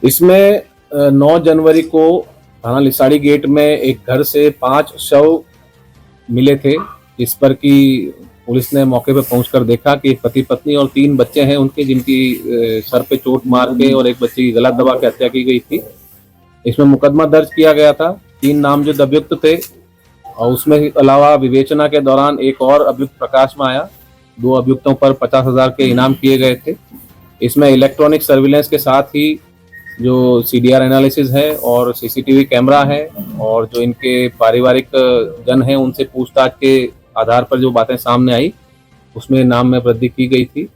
इसमें 9 जनवरी को थाना लिसाड़ी गेट में एक घर से 5 शव मिले थे, जिस पर कि पुलिस ने मौके पर पहुंचकर देखा कि एक पति पत्नी और 3 बच्चे हैं उनके, जिनकी सर पे चोट मार के और एक बच्चे की गला दबा के हत्या की गई थी। इसमें मुकदमा दर्ज किया गया था। 3 नामजद अभियुक्त थे और उसमें अलावा विवेचना के दौरान एक और अभियुक्त प्रकाश में आया। 2 अभियुक्तों पर 50,000 के इनाम किए गए थे। इसमें इलेक्ट्रॉनिक सर्विलेंस के साथ ही जो सीडीआर एनालिसिस है और सीसीटीवी कैमरा है और जो इनके पारिवारिक जन हैं उनसे पूछताछ के आधार पर जो बातें सामने आई उसमें नाम में वृद्धि की गई थी।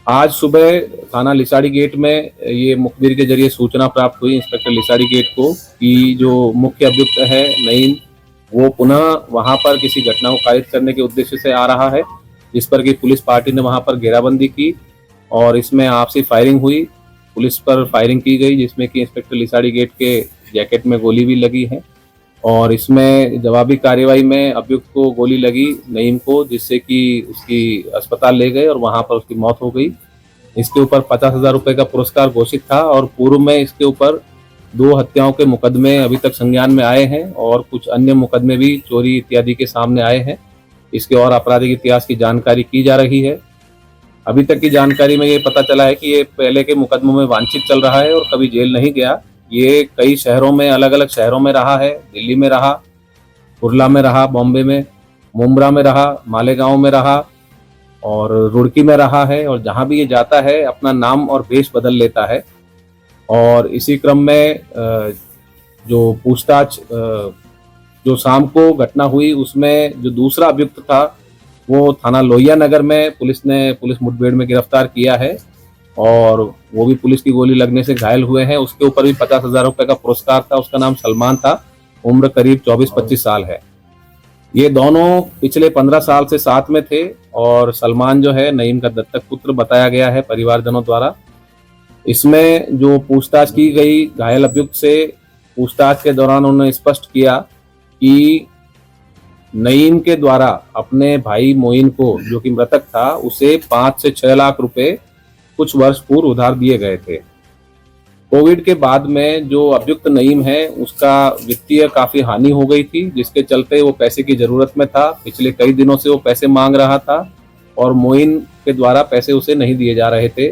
आज सुबह थाना लिसाड़ी गेट में ये मुखबिर के जरिए सूचना प्राप्त हुई इंस्पेक्टर लिसाड़ी गेट को कि जो मुख्य अभियुक्त है नईम, वो पुनः वहां पर किसी घटना को कारित करने के उद्देश्य से आ रहा है, जिस पर कि पुलिस पार्टी ने वहां पर घेराबंदी की और इसमें आपसी फायरिंग हुई। पुलिस पर फायरिंग की गई जिसमें कि इंस्पेक्टर लिसाड़ी गेट के जैकेट में गोली भी लगी है और इसमें जवाबी कार्रवाई में अभियुक्त को गोली लगी नईम को, जिससे कि उसकी अस्पताल ले गए और वहां पर उसकी मौत हो गई। इसके ऊपर 50,000 रुपए का पुरस्कार घोषित था और पूर्व में इसके ऊपर 2 हत्याओं के मुकदमे अभी तक संज्ञान में आए हैं और कुछ अन्य मुकदमे भी चोरी इत्यादि के सामने आए हैं। इसके और आपराधिक इतिहास की जानकारी की जा रही है। अभी तक की जानकारी में ये पता चला है कि ये पहले के मुकदमों में वांछित चल रहा है और कभी जेल नहीं गया। ये कई शहरों में, अलग अलग शहरों में रहा है। दिल्ली में रहा, कुर्ला में रहा, बॉम्बे में, मुंब्रा में रहा, मालेगांव में रहा और रुड़की में रहा है और जहां भी ये जाता है अपना नाम और भेष बदल लेता है। और इसी क्रम में जो पूछताछ जो शाम को घटना हुई उसमें जो दूसरा अभियुक्त था वो थाना लोहिया नगर में पुलिस मुठभेड़ में गिरफ्तार किया है और वो भी पुलिस की गोली लगने से घायल हुए हैं। उसके ऊपर भी 50,000 रुपए का पुरस्कार था। उसका नाम सलमान था, उम्र करीब 24-25 साल है। ये दोनों पिछले 15 साल से साथ में थे और सलमान जो है नईम का दत्तक पुत्र बताया गया है परिवारजनों द्वारा। इसमें जो पूछताछ की गई घायल अभियुक्त से, पूछताछ के दौरान उन्होंने स्पष्ट किया कि नईम के द्वारा अपने भाई मोइन को, जो कि मृतक था, उसे 5 से 6 लाख रुपए कुछ वर्ष पूर्व उधार दिए गए थे। कोविड के बाद में जो अभियुक्त नईम है उसका वित्तीय काफी हानि हो गई थी, जिसके चलते वो पैसे की जरूरत में था। पिछले कई दिनों से वो पैसे मांग रहा था और मोइन के द्वारा पैसे उसे नहीं दिए जा रहे थे।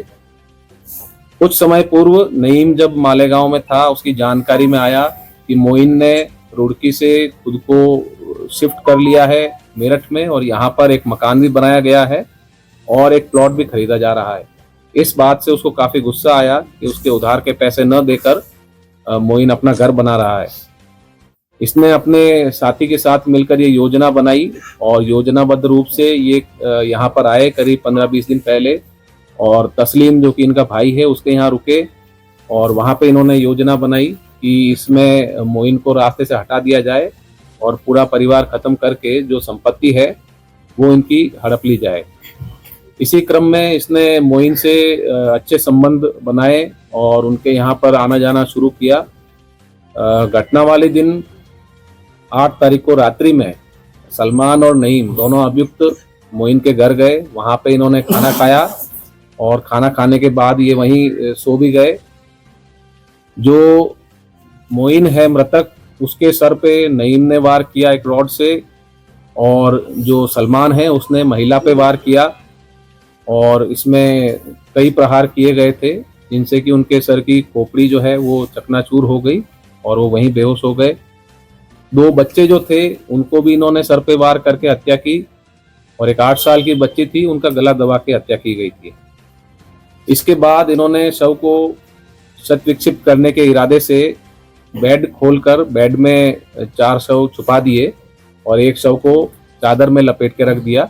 कुछ समय पूर्व नईम जब मालेगांव में था, उसकी जानकारी में आया कि मोइन ने रुड़की से खुद को शिफ्ट कर लिया है मेरठ में और यहाँ पर एक मकान भी बनाया गया है और एक प्लॉट भी खरीदा जा रहा है। इस बात से उसको काफी गुस्सा आया कि उसके उधार के पैसे न देकर मोइन अपना घर बना रहा है। इसने अपने साथी के साथ मिलकर ये योजना बनाई और योजनाबद्ध रूप से ये यहाँ पर आए करीब 15-20 दिन पहले और तस्लीम जो कि इनका भाई है उसके यहाँ रुके और वहाँ पे इन्होंने योजना बनाई कि इसमें मोइन को रास्ते से हटा दिया जाए और पूरा परिवार खत्म करके जो संपत्ति है वो इनकी हड़प ली जाए। इसी क्रम में इसने मोइन से अच्छे संबंध बनाए और उनके यहाँ पर आना जाना शुरू किया। घटना वाले दिन 8 तारीख को रात्रि में सलमान और नईम दोनों अभियुक्त मोइन के घर गए। वहाँ पे इन्होंने खाना खाया और खाना खाने के बाद ये वहीं सो भी गए। जो मोइन है मृतक, उसके सर पे नईम ने वार किया एक रॉड से और जो सलमान है उसने महिला पे वार किया और इसमें कई प्रहार किए गए थे, जिनसे कि उनके सर की खोपड़ी जो है वो चकनाचूर हो गई और वो वहीं बेहोश हो गए। 2 बच्चे जो थे उनको भी इन्होंने सर पे वार करके हत्या की और एक 8 साल की बच्ची थी, उनका गला दबा के हत्या की गई थी। इसके बाद इन्होंने शव को शत विक्षिप्त करने के इरादे से बेड खोलकर बेड में 4 शव छुपा दिए और एक शव को चादर में लपेट के रख दिया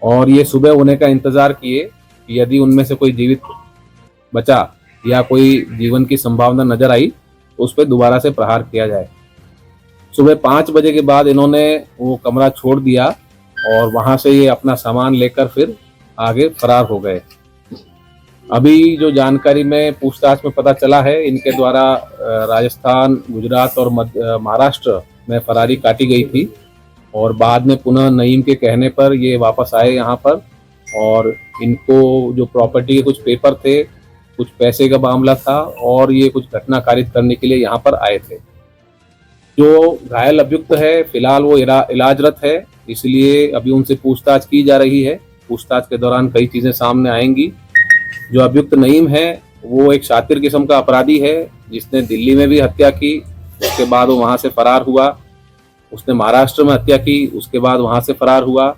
और ये सुबह होने का इंतजार किए कि यदि उनमें से कोई जीवित बचा या कोई जीवन की संभावना नजर आई तो उस पर दोबारा से प्रहार किया जाए। सुबह 5 बजे के बाद इन्होंने वो कमरा छोड़ दिया और वहां से ये अपना सामान लेकर फिर आगे फरार हो गए। अभी जो जानकारी में पूछताछ में पता चला है, इनके द्वारा राजस्थान, गुजरात और महाराष्ट्र में फरारी काटी गई थी और बाद में पुनः नईम के कहने पर ये वापस आए यहाँ पर और इनको जो प्रॉपर्टी के कुछ पेपर थे, कुछ पैसे का मामला था और ये कुछ घटना कारित करने के लिए यहाँ पर आए थे। जो घायल अभियुक्त है फिलहाल वो इलाजरत है, इसलिए अभी उनसे पूछताछ की जा रही है। पूछताछ के दौरान कई चीज़ें सामने आएंगी। जो अभियुक्त नईम है वो एक शातिर किस्म का अपराधी है, जिसने दिल्ली में भी हत्या की, उसके बाद वो वहाँ से फरार हुआ। उसने महाराष्ट्र में हत्या की, उसके बाद वहाँ से फरार हुआ,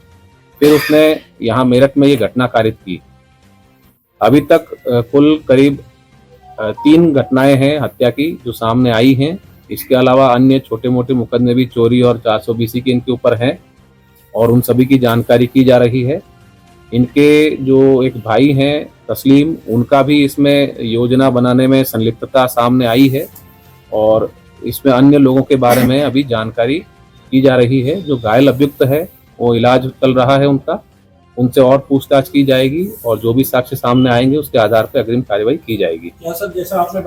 फिर उसने यहाँ मेरठ में ये घटना कारित की। अभी तक कुल करीब 3 घटनाएं हैं हत्या की जो सामने आई हैं। इसके अलावा अन्य छोटे मोटे मुकदमे भी चोरी और 420 के इनके ऊपर हैं और उन सभी की जानकारी की जा रही है। इनके जो एक भाई हैं तस्लीम, उनका भी इसमें योजना बनाने में संलिप्तता सामने आई है और इसमें अन्य लोगों के बारे में अभी जानकारी की जा रही है। जो घायल अभियुक्त है वो इलाज चल रहा है उनका, उनसे और पूछताछ की जाएगी और जो भी साक्ष्य सामने आएंगे उसके आधार पर अग्रिम कार्रवाई की जाएगी। सर जैसा आपने